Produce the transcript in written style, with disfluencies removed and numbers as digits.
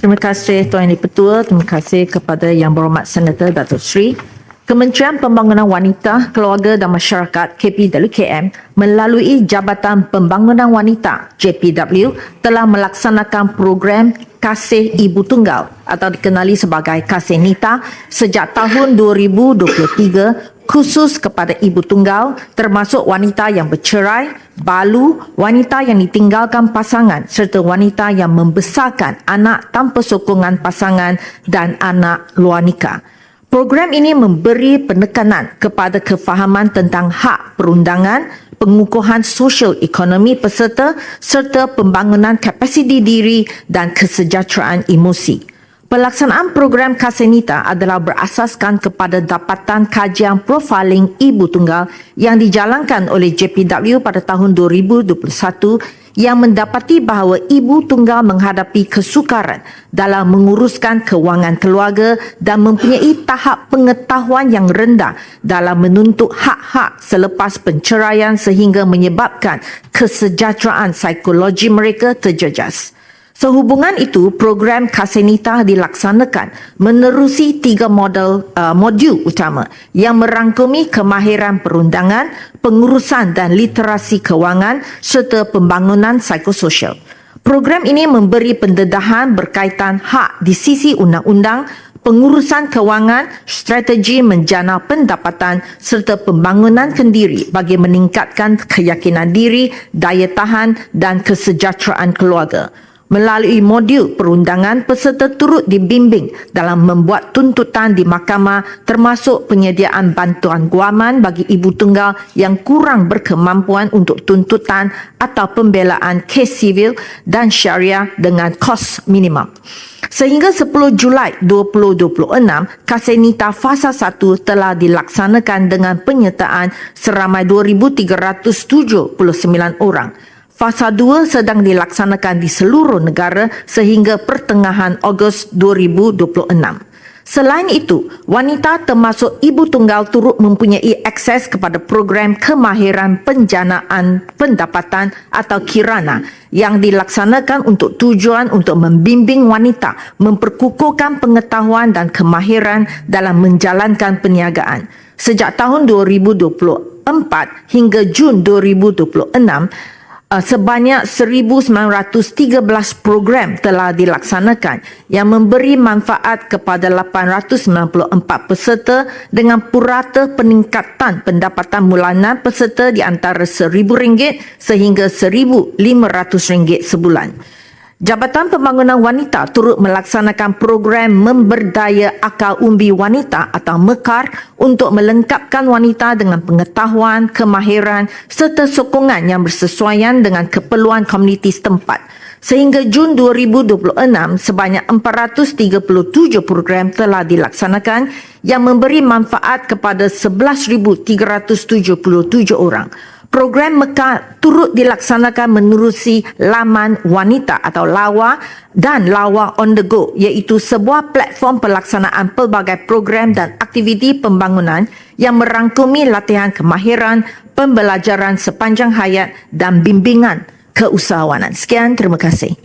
Terima kasih Tuan Yang Di-Pertua, terima kasih kepada Yang Berhormat Senator Datuk Seri. Kementerian Pembangunan Wanita, Keluarga dan Masyarakat KPWKM melalui Jabatan Pembangunan Wanita JPW telah melaksanakan program Kasih Ibu Tunggal atau dikenali sebagai Kasih Nita sejak tahun 2023 khusus kepada ibu tunggal termasuk wanita yang bercerai, balu, wanita yang ditinggalkan pasangan serta wanita yang membesarkan anak tanpa sokongan pasangan dan anak luar nikah. Program ini memberi penekanan kepada kefahaman tentang hak perundangan, pengukuhan sosial ekonomi peserta serta pembangunan kapasiti diri dan kesejahteraan emosi. Pelaksanaan program Kasih Nita adalah berasaskan kepada dapatan kajian profiling ibu tunggal yang dijalankan oleh JPW pada tahun 2021 yang mendapati bahawa ibu tunggal menghadapi kesukaran dalam menguruskan kewangan keluarga dan mempunyai tahap pengetahuan yang rendah dalam menuntut hak-hak selepas penceraian sehingga menyebabkan kesejahteraan psikologi mereka terjejas. Sehubungan itu, program Kasih Nita dilaksanakan menerusi 3 modul utama yang merangkumi kemahiran perundangan, pengurusan dan literasi kewangan serta pembangunan psikososial. Program ini memberi pendedahan berkaitan hak di sisi undang-undang, pengurusan kewangan, strategi menjana pendapatan serta pembangunan kendiri bagi meningkatkan keyakinan diri, daya tahan dan kesejahteraan keluarga. Melalui modul perundangan, peserta turut dibimbing dalam membuat tuntutan di mahkamah termasuk penyediaan bantuan guaman bagi ibu tunggal yang kurang berkemampuan untuk tuntutan atau pembelaan kes sivil dan syariah dengan kos minimum. Sehingga 10 Julai 2026, Kasih Nita Fasa 1 telah dilaksanakan dengan penyertaan seramai 2,379 orang. Fasa 2 sedang dilaksanakan di seluruh negara sehingga pertengahan Ogos 2026. Selain itu, wanita termasuk ibu tunggal turut mempunyai akses kepada program kemahiran penjanaan pendapatan atau kirana yang dilaksanakan untuk tujuan untuk membimbing wanita memperkukuhkan pengetahuan dan kemahiran dalam menjalankan perniagaan. Sejak tahun 2024 hingga Jun 2026, sebanyak 1,913 program telah dilaksanakan yang memberi manfaat kepada 894 peserta dengan purata peningkatan pendapatan bulanan peserta di antara RM1,000 sehingga RM1,500 sebulan. Jabatan Pembangunan Wanita turut melaksanakan program Memberdaya Akal Umbi Wanita atau MEKAR untuk melengkapkan wanita dengan pengetahuan, kemahiran serta sokongan yang bersesuaian dengan keperluan komuniti setempat. Sehingga Jun 2026, sebanyak 437 program telah dilaksanakan yang memberi manfaat kepada 11,377 orang. Program MEKAR turut dilaksanakan menerusi laman wanita atau LAWA dan LAWA on the go, iaitu sebuah platform pelaksanaan pelbagai program dan aktiviti pembangunan yang merangkumi latihan kemahiran, pembelajaran sepanjang hayat dan bimbingan keusahawanan. Sekian, terima kasih.